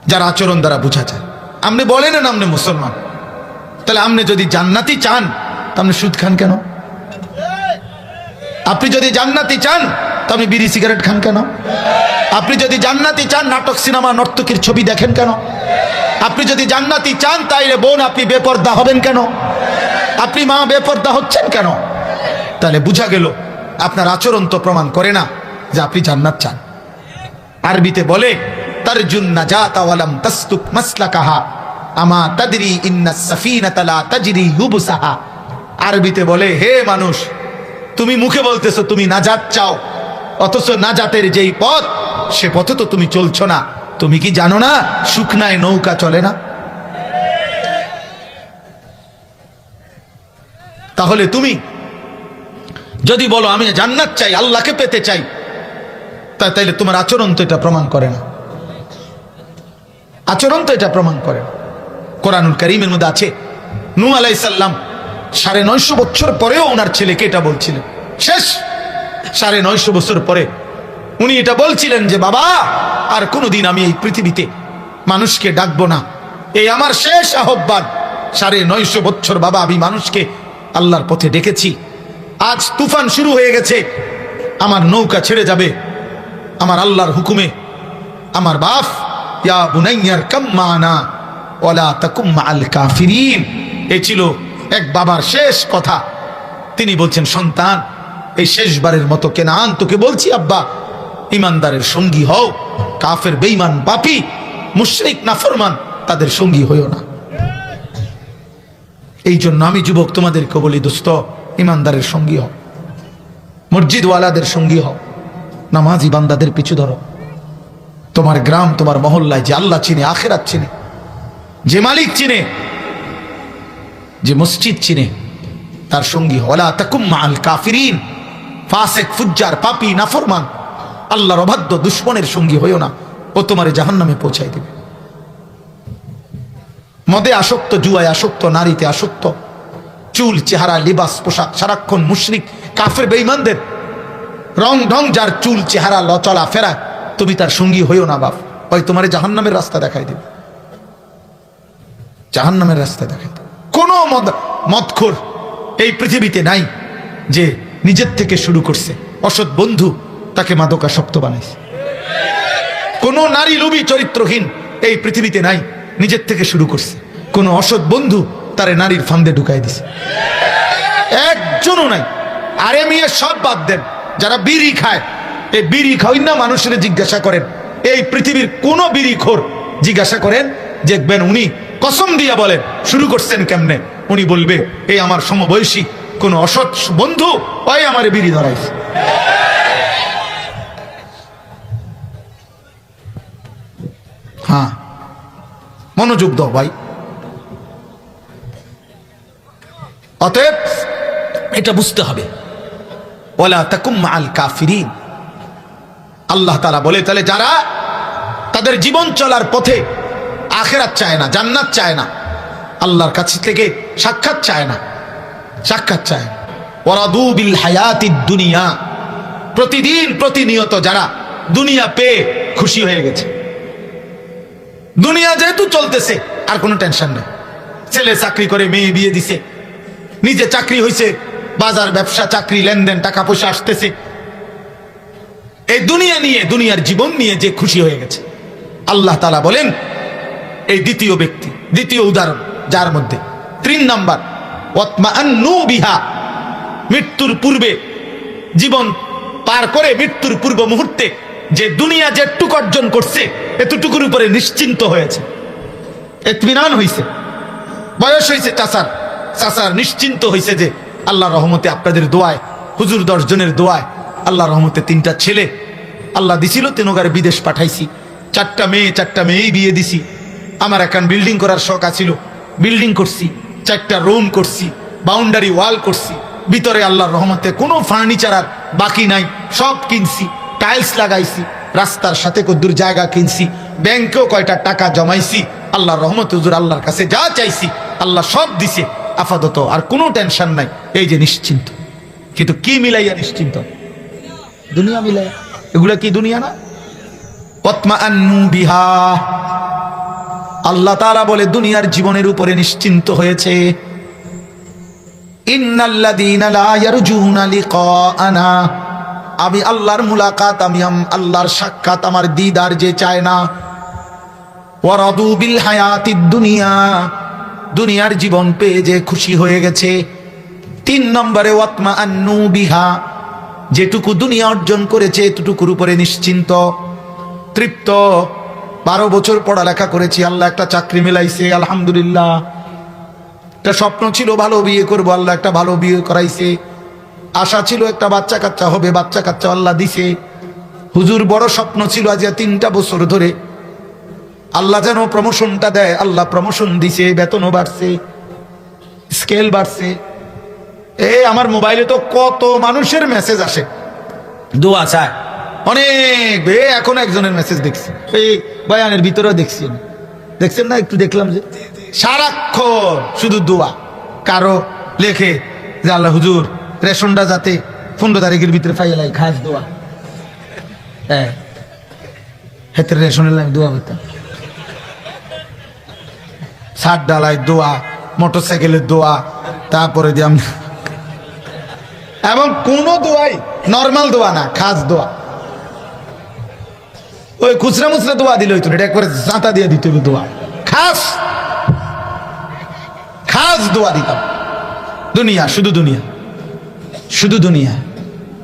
যার আচরণ দ্বারা বোঝা যায়। আপনি বলেন না আপনি মুসলমান, তাহলে আপনি যদি জান্নাতি চান তা আপনি সুদ খান কেন? আপনি যদি জান্নাতি চান তা আপনি বিড়ি সিগারেট খান কেন? আপনি যদি জান্নাতি চান নাটক সিনেমা নর্তকীর ছবি দেখেন কেন? আপনি যদি জান্নাতি চান তাইলে বোন আপনি বেপর্দা হবেন কেন? আপনি মা বেপর্দা হচ্ছেন কেন? তাহলে বুঝা গেল আপনার আচরণ তো প্রমাণ করে না যে আপনি জান্নাত চান। আরবিতে বলে তারজুন নাজাতা ওয়ালাম তাসলুক মাসলাকাহা আমা তাদরি ইন্নাস সাফিনাতা লা তাজরি ইউবসাহা। আরবিতে বলে হে মানুষ, তুমি মুখে বলতেছো তুমি নাজাত চাও, অথচ নাজাতের যেই পথ সে পথে তো তুমি চলছো না। তুমি কি জানো না শুকনায় নৌকা চলে না? তাহলে তুমি যদি বলো আমি জান্নাত চাই, আল্লাহকে পেতে চাই, তাইলে তোমার আচরণ তো এটা প্রমাণ করে না। আচরণ তো এটা প্রমাণ করে না। কোরআনুল কারীমের মধ্যে আছে নূহ আলাইহিস সালাম 950 বছর পরেও ওনার ছেলেকে এটা বলছিলেন। শেষ 950 বছর পরে উনি এটা বলছিলেন যে বাবা আর কোনোদিন আমি এই পৃথিবীতে মানুষকে ডাকবো না, এই আমার শেষ আহ্বান। 950 বছর বাবা আমি মানুষকে আল্লাহর পথে ডেকেছি, আজ তুফান শুরু হয়ে গেছে, আমার নৌকা ছেড়ে যাবে আমার আল্লাহর হুকুমে। আমার বাপ ইয়া বুনাইয়ার কাম মানা ওয়ালা তাকুম মাআল কাফিরিন, এই ছিল এক বাবার শেষ কথা। তিনি বলছেন সন্তান এই শেষবারের মতো কেনান তোকে বলছি আব্বা ইমানদারের সঙ্গী হও, কাফের বেঈমান পাপী মুশরিক নাফরমান তাদের সঙ্গী হইও না। এই জন্য আমি যুবক তোমাদেরকে বলি দোস্ত ইমানদারের সঙ্গী হও, মসজিদওয়ালাদের সঙ্গী হও, নামাজি বান্দাদের পিছু ধরো। তোমার গ্রাম তোমার মহল্লায় যে আল্লাহ চিনে, আখিরাত চিনে, যে মালিক চিনে, যে মসজিদ চিনে তার সঙ্গী হও। ওয়ালা তাকুম মাআল কাফিরিন, ফাসিক ফুজ্জার পাপী নাফরমান আল্লাহর অবাধ্য দুশমনের সঙ্গী হইও না, ও তোমারে জাহান্নামে পৌঁছাই দেবে। মদে আসক্ত, জুয়ায় আসক্ত, নারীতে আসক্ত, চুল চেহারা লিবাস পোশাক সারাক্ষণ মুশরিক কাফের বেঈমানদের রং ঢং যার চুল চেহারা চলা ফেরা, তুমি তার সঙ্গী হইও না বাপ, ওই তোমারে জাহান্নামের রাস্তা দেখাই দেবে, জাহান্নামের রাস্তা দেখাই দেবে। কোনো মদখোর এই পৃথিবীতে নাই যে নিজের থেকে শুরু করছে, অসৎ বন্ধু তাকে মাদকাসক্ত বানাইছে। কোন নারী লোভী চরিত্রহীন এই পৃথিবীতে নাই, নিজের থেকে শুরু করছে। কোন অসৎ বন্ধু তারে নারীর ফান্দে ঢুকাই দিছে, একজনও নাই। আরে মিয়া সব বাদ দেন, যারা বিড়ি খায়, এই বিড়ি খাওয়াই না মানুষের জিজ্ঞাসা করেন, এই পৃথিবীর কোন বিড়িখোর জিজ্ঞাসা করেন, দেখবেন উনি কসম দিয়া বলেন শুরু করছেন কেমনে, উনি বলবে এই আমার সমবয়সী কোন অসৎ বন্ধু ওই আমার বিড়ি ধরাইছে। হ্যাঁ, মনোযোগ দাও ভাই। অতএব এটা বুঝতে হবে, ওয়ালা তাকুম মাআল কাফিরিন। আল্লাহ তাআলা বলে তাহলে যারা তাদের জীবন চলার পথে আখিরাত চায় না, জান্নাত চায় না, আল্লাহর কাছ থেকে সাক্ষাৎ চায় না, সাক্ষাৎ চায় না, ওয়ারাদু বিল হায়াতিদ দুনিয়া, প্রতিদিন প্রতিনিয়ত যারা দুনিয়া পেয়ে খুশি হয়ে গেছে, দুনিয়া যেহেতু চলতেছে আর কোনো টেনশন নেই, ছেলে চাকরি করে মেয়ে বিয়ে দিছে, নিজে চাকরি হয়েছে, বাজার ব্যবসা চাকরি লেনদেন টাকা পয়সা আসতেছে, এই দুনিয়া নিয়ে দুনিয়ার জীবন নিয়ে যে খুশি হয়ে গেছে। আল্লাহ তাআলা বলেন এই দ্বিতীয় ব্যক্তি, দ্বিতীয় উদাহরণ যার মধ্যে 3 নাম্বার ওয়াতমাআন্নু বিহা, মৃত্যুর পূর্বে জীবন পার করে মৃত্যুর পূর্ব মুহূর্তে যে দুনিয়া যেটুকু অর্জন করছে এতটুকুর উপরে নিশ্চিন্ত হয়েছে, ইতমিনান হয়েছে, বয়স হয়েছে চাচার নিশ্চিন্ত হয়েছে যে আল্লাহর রহমতে আপনাদের দোয়ায়, হুজুর 10 জনের দোয়ায় আল্লাহর রহমতে 3টা ছেলে আল্লাহ দিছিল, 3 বিদেশ পাঠাইছি, 4টা মেয়েই বিয়ে দিছি, আমার এখন বিল্ডিং করার শখ আছিল, বিল্ডিং করছি, 4টা রুম করছি, বাউন্ডারি ওয়াল করছি, ভিতরে আল্লাহর রহমতে কোনো ফার্নিচার আর বাকি নাই, সব কিনছি, টাইলস লাগাইছি, রাস্তার সাথে কদ্দুর জায়গা কিনছি, ব্যাংকেও কয়টা টাকা জমাইছি। আল্লাহর রহমতে হুজুর আল্লাহর কাছে যা চাইছি আল্লাহ সব দিছে, আপাতত আর কোনো টেনশন নাই, এই যে নিশ্চিন্ত। কিন্তু কি মিলাইয়া নিশ্চিন্ত? দুনিয়া মিলাইয়া। এগুলা কি দুনিয়া না? ওয়াতমাআন্নু বিহা, আল্লাহ তাআলা বলে দুনিয়ার জীবনের উপরে নিশ্চিন্ত হয়েছে। ইন্নাল্লাযীনা লা ইয়ারজুনা লিকাআনা, আমি আল্লাহর মুলাকাত, আমি আল্লাহর সাক্ষাৎ, আমার দিদার যে চায় না। ওয়ারাদু বিল হায়াতিদ দুনিয়া, দুনিয়ার জীবন পেয়ে যে খুশি হয়ে গেছে। 3 নম্বরে ওয়াতমাআন্নু বিহা, যেটুকু দুনিয়া অর্জন করেছে এতটুকুর উপরে নিশ্চিন্ত, তৃপ্ত। 12 বছর পড়ালেখা করেছি, আল্লাহ একটা চাকরি মিলাইছে, আলহামদুলিল্লাহ। একটা স্বপ্ন ছিল ভালো বিয়ে করব, আল্লাহ একটা ভালো বিয়ে করাইছে। আশা ছিল একটা বাচ্চা কাচ্চা হবে, বাচ্চা কাচ্চা আল্লাহ দিছে। হুজুর বড় স্বপ্ন ছিল আজ 3টা বছর ধরে আল্লাহ যেন প্রমোশনটা দেয়, আল্লাহ প্রমোশন দিছে, বেতনও বাড়ছে, স্কেল বাড়ছে। আমার মোবাইলে তো কত মানুষের মেসেজ আসে, দোয়া চায় অনেক। এখন একজনের মেসেজ দেখছি, এই বয়ানের ভিতরেও দেখছি, দেখছেন না? একটু দেখলাম যে সারাক্ষণ শুধু দোয়া। কারো লেখে যে আল্লাহ হুজুর রেশনটা যাতে 15 তারিখের ভিতরে ফাইলাই, খাস দোয়া। হ্যাঁ, হেতের রেশনের আমি দোয়া করতাম। ছাদ ডালায় দোয়া, মোটরসাইকেলের দোয়া, তারপরে দিলাম। এবং কোন দোয়াই নর্মাল দোয়া না, খাস দোয়া। ওই খুচরা মুচরা দোয়া দিলে হইতো, এটা একবারে জাঁতা দিয়ে দিতে হবে দোয়া, খাস খাস দোয়া দিতাম। দুনিয়া, শুধু দুনিয়া, শুধু দুনিয়া,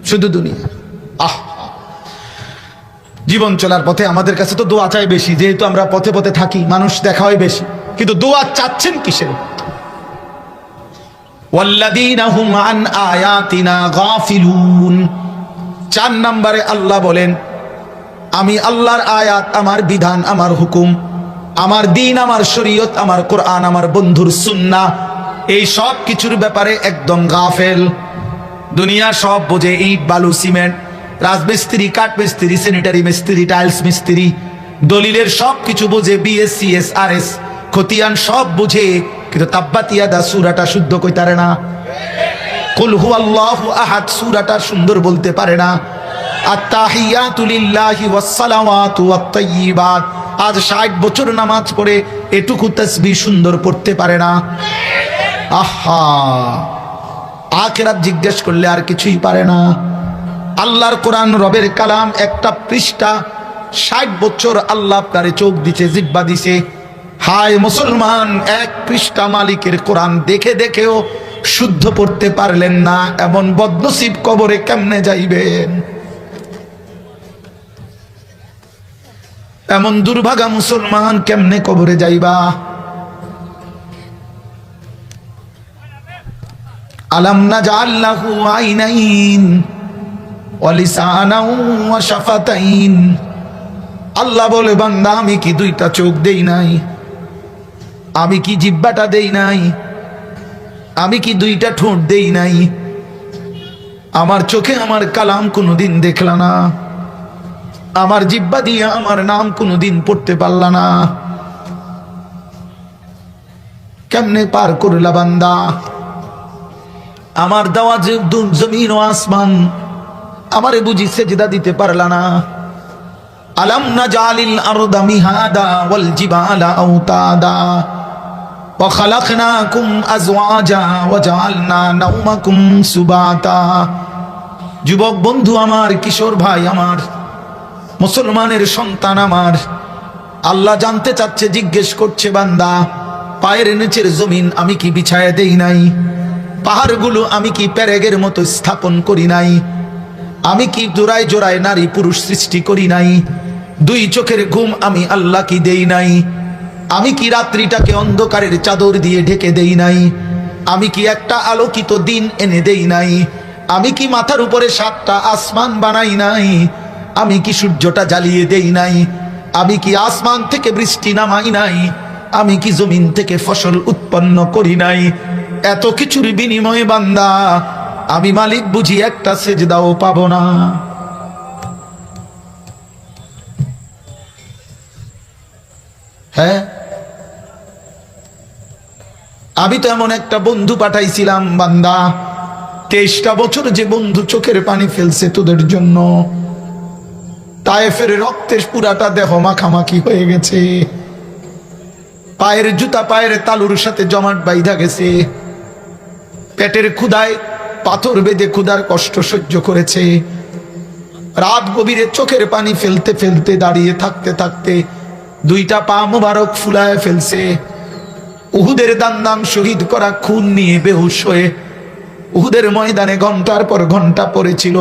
শুধু দুনিয়া। জীবন চলার পথে আমাদের কাছে তো দোয়া চাই বেশি, যেহেতু আমরা পথে পথে থাকি, মানুষ দেখা হয় বেশি, কিন্তু দোয়া চাচ্ছেন কিসের? ওয়াল্লাযীনা হুম আন আয়াতিনা গাফিলুন। 4 নম্বরে আল্লাহ বলেন, আমি আল্লাহর আয়াত, আমার বিধান, আমার হুকুম, আমার দিন, আমার শরীয়ত, আমার কোরআন, আমার বন্ধুর সুন্নাহ, এই সব কিছুর ব্যাপারে একদম গাফেল। দুনিয়া সব বোঝে, ইট বালু সিমেন্ট, রাজমিস্ত্রি, কাঠ মিস্ত্রি, স্যানিটারি মিস্ত্রি, টাইলস মিস্ত্রি, দলিলের সব কিছু বোঝে, বিএসসিএস আরএস খতিয়ান সব বুঝে, কিন্তু তাব্বাত ইয়াদা সূরাটা শুদ্ধ কইতারে না। কুল হুয়াল্লাহু আহাদ সূরাটা সুন্দর বলতে পারে না। আত-তাহিয়াতু লিল্লাহি ওয়াস সালাওয়াতু ওয়াত তাইয়্যিবাত, আজ 60 বছর নামাজ পড়ে এটুকু তাসবিহ সুন্দর পড়তে পারে না। আহা, আখিরাত জিজ্ঞেস করলে আর কিছুই পারে না। আল্লাহর কোরআন রবের কালাম, একটা পৃষ্ঠা 60 বছর আল্লাহ আপনারে চোখ দিছে, জিহ্বা দিছে। হায় মুসলমান, 1 পৃষ্ঠা মালিকের কোরআন দেখে দেখেও শুদ্ধ পড়তে পারলেন না, এমন বদনসিব কবরে কেমনে যাইবেন? এমন দুর্ভাগা মুসলমান কেমনে কবরে যাইবা? আলাম নাজআল লাহু আইনাইন ওয়া লিসানাও ওয়া শাফাতাইন। আল্লাহ বলে, বান্দা আমি কি 2টা চোখ দেই নাই? আমি কি জিহ্বাটা দেই নাই? আমি কি 2টা ঠোঁট দেই নাই? আমার চোখে আমার কালাম কোনোদিন দেখলা না? আমার জিহ্বা দিয়ে আমার নাম কোনোদিন পড়তে পারলা না? কেমনে পার করলা বান্দা? আমার দেওয়া যে জমিন ও আসমান, আমারে বুঝি সেজদা দিতে পারলা না? আলাম নাজালিল আরদা মিহাদা ওয়াল জিবালা আওতাদা ওয়া খালাকনাকুম আজওয়াজা ওয়া জাআলনা নাওমাকুম সুবাতা। যুবক বন্ধু আমার, কিশোর ভাই আমার, মুসলমানের সন্তান আমার, আল্লাহ জানতে চাচ্ছে, জিজ্ঞেস করছে, বান্দা পায়ের নিচের জমিন আমি কি বিছায়া দেই নাই? পাহাড়গুলো আমি কি প্যারেগের মতো স্থাপন করি নাই? আমি কি জোড়ায় জোড়ায় নারী পুরুষ সৃষ্টি করি নাই? 2 চোখের ঘুম আমি আল্লাহ কি দেই নাই? আমি কি রাত্রিটাকে অন্ধকারের চাদর দিয়ে ঢেকে দেই নাই? আমি কি একটা আলোকিত দিন এনে দেই নাই? আমি কি মাথার উপরে 7টা আসমান বানাই নাই? আমি কি সূর্যটা জ্বালিয়ে দেই নাই? আমি কি আসমান থেকে বৃষ্টি নামাই নাই? আমি কি জমিন থেকে ফসল উৎপন্ন করি নাই? এত কিছুর বিনিময়ে বান্দা আমি মালিক বুঝি একটা সেজদাও পাবো না? হ্যাঁ, আমি তো এমন একটা বন্ধু পাঠাইছিলাম বান্দা, 23টা বছর যে বন্ধু চোখের পানি ফেলছে তোদের জন্য। তায়েফের রক্তের পুরাটা দেহ মাখামাখি হয়ে গেছে, পায়ের জুতা পায়ের তালুর সাথে জমাট বাইধা গেছে, পেটের ক্ষুধায় পাথর বেঁধে ক্ষুধার কষ্ট সহ্য করেছে, রাত গভীরে চোখের পানি ফেলতে ফেলতে দাঁড়িয়ে থাকতে থাকতে 2টা পা মুবারক ফুলায় ফেলছে। উহুদের দান্দান শহীদ করা খুন নিয়ে বেহুশ হয়ে উহুদের ময়দানে ঘন্টার পর ঘন্টা পড়েছিল।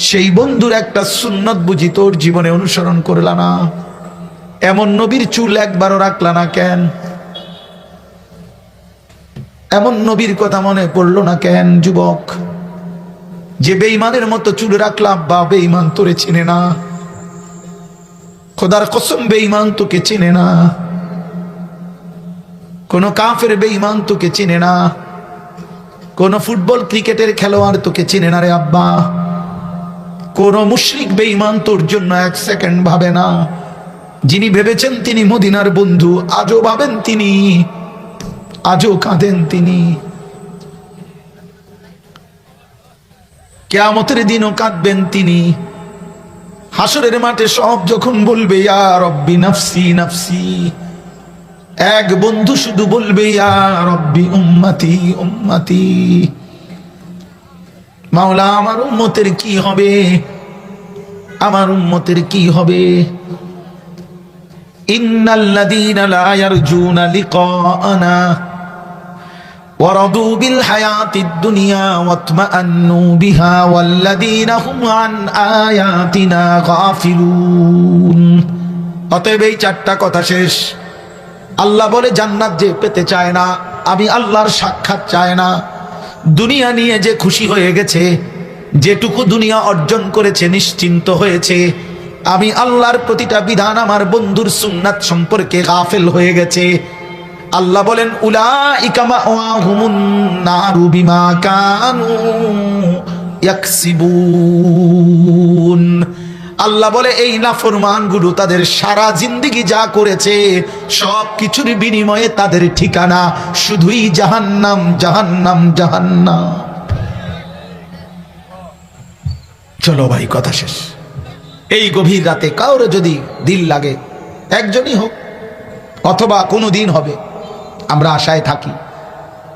সেই বন্ধুর একটা সুন্নত বুঝি তোর জীবনে অনুসরণ করলা না? এমন নবীর চুল একবারও রাখলা না কেন? এমন নবীর কথা মনে পড়লো না কেন যুবক? যে বেঈমানের মতো চুল রাখলাম, বা বেঈমান তোরে চিনে না, খোদার কসম বেঈমান তোকে চিনে না, কোন কাফের বেঈমান তোকে চিনে না, কোন ফুটবল ক্রিকেটের খেলোয়াড় তোকে চিনে না রে আব্বা। কোন মুশরিক বেঈমান তোর জন্য 1 সেকেন্ড ভাবে না। যিনি ভেবেছেন তিনি মদিনার বন্ধু, আজও ভাবেন তিনি, আজও কাঁদেন তিনি, কিয়ামতের দিনও কাঁদবেন তিনি। হাসরের মাঠে সব যখন বলবে ইয়া রব্বি নাফসি নাফসি, এক বন্ধু শুধু বলবে ইয়া রব্বি উম্মতি উম্মতি। মাওলা আমার উম্মতের কি হবে, আমার উম্মতের কি হবে? ইন্নাল্লাযীনা লা ইয়ারজুনা লিকাআনা ওয়ারাদু বিল হায়াতিদ দুনিয়া ওয়াতমাআন্নু বিহা ওয়াল্লাযীনা হুম আন আয়াতিনা গাফিলুন। অতএব এই 4টা কথা শেষ। আল্লাহ বলে জান্নাত যে পেতে চায় না, আমি আল্লাহর সাক্ষাৎ চায় না, দুনিয়া নিয়ে যে খুশি হয়ে গেছে, যেটুকু দুনিয়া অর্জন করেছে নিশ্চিন্ত হয়েছে, আমি আল্লাহর প্রতিটা বিধান আমার বন্ধুর সুন্নাত সম্পর্কে গাফেল হয়ে গেছে, আল্লাহ বলেন উলাইকা মাওয়াহুমুন নারু বিমা কানু ইয়াকসিবুন। আল্লাহ বলে এই নাফরমানগুলো তাদের সারা জিন্দেগি যা করেছে সব কিছুর বিনিময়ে তাদের ঠিকানা শুধুই জাহান্নাম, জাহান্নাম, জাহান্নাম। চলো ভাই, কথা শেষ। এই গভীর রাতে কারো যদি দিল লাগে, একজনই হোক অথবা কোনো দিন হবে, আমরা আশায় থাকি,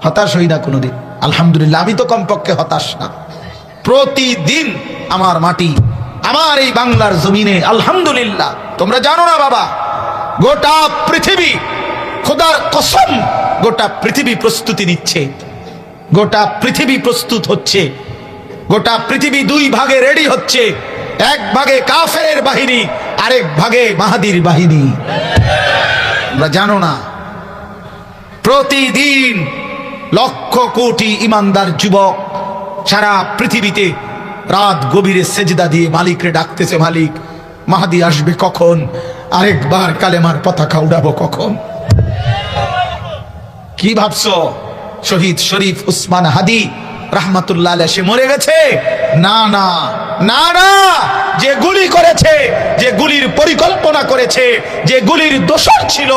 হতাশ হই না কোনোদিন। আলহামদুলিল্লাহ, আমি তো কমপক্ষে হতাশ না। প্রতিদিন আমার মাটি, আমার এই বাংলার জমিনে আলহামদুলিল্লাহ, তোমরা জানো না বাবা, গোটা পৃথিবী, খোদার কসম, গোটা পৃথিবী প্রস্তুতি নিচ্ছে, গোটা পৃথিবী প্রস্তুত হচ্ছে, গোটা পৃথিবী 2 ভাগে রেডি হচ্ছে। 1 ভাগে কাফেরের বাহিনী, আরেক ভাগে মাহাদির বাহিনী। তোমরা জানো না, প্রতিদিন লক্ষ কোটি ইমানদার যুবক সারা পৃথিবীতে রাত গভীরে সেজদা দিয়ে মালিকরে ডাকতেছে, মালিক মাহাদি আসবে কখন, আরেকবার কালেমার পতাকা উড়াবো কখন। কি ভাবছো শহীদ শরীফ উসমান হাদি রাহমাতুল্লাহ আলাইহি সে মরে গেছে? না না না না, যে গুলি করেছে, যে গুলির পরিকল্পনা করেছে, যে গুলির দোসর ছিল,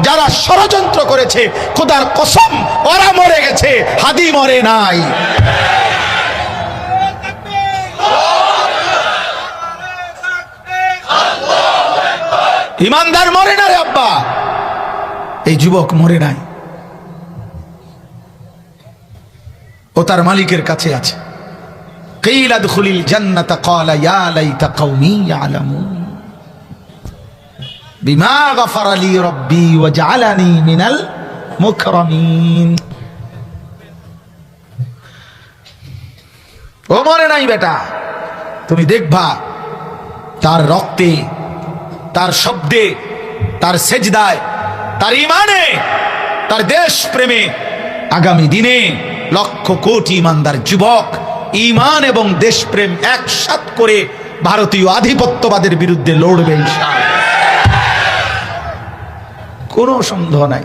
যারা ষড়যন্ত্র করেছে, খোদার কসম ওরা মরে গেছে, হাদি মরে নাই। ইমানদার মরে না রে আব্বা, এই যুবক মরে নাই, ও তার মালিকের কাছে আছে। কিল আদখুলিল জান্নাত ক্বালা ইয়া লাইতা কওমি ইয়ালামুন বিমা গফারা লি রাব্বি ওয়া জাআলানি মিনাল মুকরামিন। ও মরে নাই বেটা, তুমি দেখবা তার রক্তে, তার শব্দে, তার সেজদায়, তার ইমানে, তার দেশ প্রেমে আগামী দিনে লক্ষ কোটি ইমানদার যুবক ইমান এবং দেশপ্রেম একসাথ করে ভারতীয় আধিপত্যবাদের বিরুদ্ধে লড়বে ইনশাআল্লাহ। কোনো সন্দেহ নাই,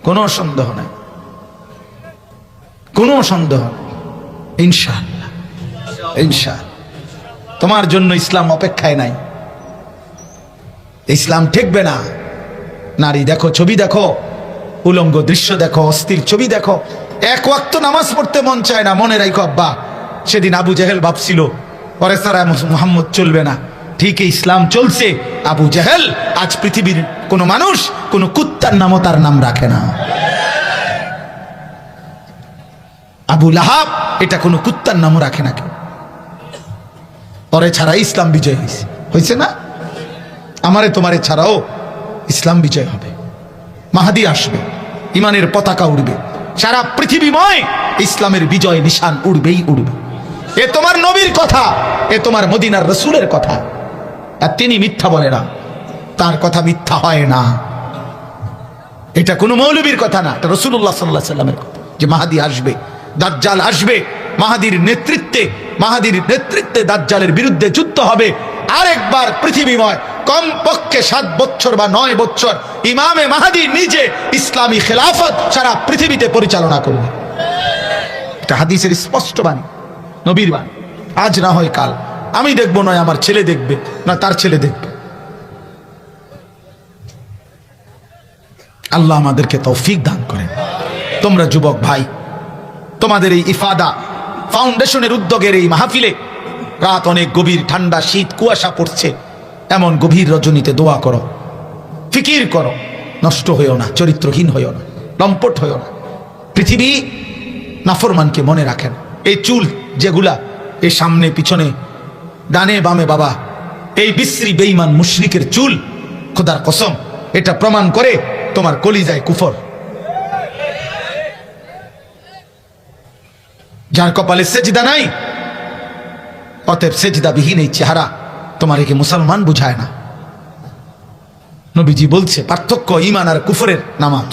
কোনো সন্দেহ নাই, কোনো সন্দেহ নাই। ইনশাআল্লাহ, ইনশাআল্লাহ তোমার জন্য ইসলাম অপেক্ষায় নাই। ইসলাম ঠেকবে না। নারী দেখো, ছবি দেখো, উলঙ্গ দৃশ্য দেখো, অস্থির ছবি দেখো, এক ওয়াক্ত নামাজ পড়তে মন চায় না। মনে রাখো আব্বা, সেদিন আবু জেহেল ভাবছিল পরে সারা মুহাম্মদ চলবে না, ঠিক ইসলাম চলছে। আবু জেহেল আজ পৃথিবীর কোন মানুষ কোন কুত্তার নামও তার নাম রাখে না। আবু লাহাব এটা কোন কুত্তার নামও রাখে না। কেউ পরে ছাড়া ইসলাম বিজয় হয়েছে, হয়েছে না? আমারে তোমারে ছাড়াও ইসলাম বিজয় হবে। মাহাদি আসবে, ইমানের পতাকা উড়বে, সারা পৃথিবীময় ইসলামের বিজয় নিশান উড়বেই উড়বে। এ তোমার নবীর কথা, এ তোমার মদিনার রসুলের কথা। আর তিনি মিথ্যা বলে না, তার কথা মিথ্যা হয় না। এটা কোনো মৌলবীর কথা না, এটা রাসূলুল্লাহ সাল্লাল্লাহু আলাইহি সাল্লামের কথা যে মাহাদি আসবে, দাজ্জাল আসবে। মাহাদির নেতৃত্বে দাজ্জালের বিরুদ্ধে যুদ্ধ হবে। আরেকবার পৃথিবীময় কমপক্ষে 7 বছর বা 9 বছর ইমামে মাহাদি নিজে ইসলামী খেলাফত সারা পৃথিবীতে পরিচালনা করবে। এটা হাদিসের স্পষ্ট বাণী, নবীর বাণী। আজ না হয় কাল, আমি দেখবো নয় আমার ছেলে দেখবে, না তার ছেলে দেখবে। আল্লাহ আমাদেরকে তৌফিক দান করেন। তোমরা যুবক ভাই, তোমাদের এই ইফাদা ফাউন্ডেশনের উদ্যোগের এই মাহফিলে রাত অনেক গভীর, ঠান্ডা, শীত, কুয়াশা পড়ছে, এমন গভীর রজনীতে দোয়া করো, ফিকির করো, নষ্ট হইও না, চরিত্রহীন হইও না, লম্পট হইও না। পৃথিবী নাফরমানকে মনে রাখেন। এই চুল যেগুলা এই সামনে পিছনে ডানে বামে বাবা, এই বিশ্রী বেঈমান মুশরিকের চুল, খোদার কসম এটা প্রমাণ করে তোমার কলিজায় কুফর। যার কপালে সেজদা নাই, অতএব সেজদাবিহীন এই চেহারা তোমার একে মুসলমান বুঝায় না। নবীজি বলছে পার্থক্য ঈমান আর কুফরের নামাজ।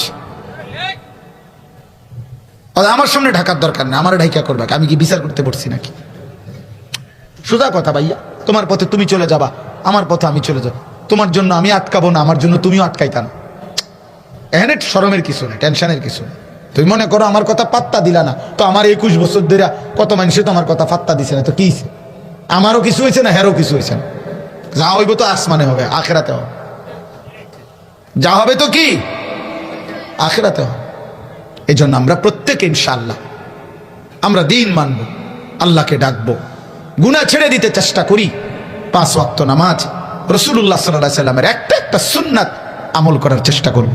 আমার সামনে ঢাকার দরকার নেই, আমার ঢাকা করবে, আমি কি বিচার করতে পারছি নাকি? সোজা কথা ভাইয়া, তোমার পথে তুমি চলে যাবা, আমার পথে আমি চলে যাব। তোমার জন্য আমি আটকাবো না, আমার জন্য তুমিও আটকাইতা না। এখানে শরমের কিছু নেই, টেনশনের কিছু নেই। তুমি মনে করো আমার কথা পাত্তা দিলা না, তো আমার 21 বছর ধরে কত মানুষে তো আমার কথা পাত্তা দিছে না, তো কি আমারও কিছু হয়েছে না, হেরও কিছু হয়েছে না। যা হইব তো আসমানে হবে, আখেরাতে হবে। যা হবে তো কি আখেরাতে হবে। এই জন্য আমরা প্রত্যেকে ইনশাআল্লাহ আমরা দিন মানব, আল্লাহকে ডাকবো, গুনাহ ছেড়ে দিতে চেষ্টা করি। 5 ওয়াক্ত নামাজ, রাসূলুল্লাহ সাল্লাল্লাহু আলাইহি ওয়াসাল্লামের একটা সুন্নাত আমল করার চেষ্টা করব।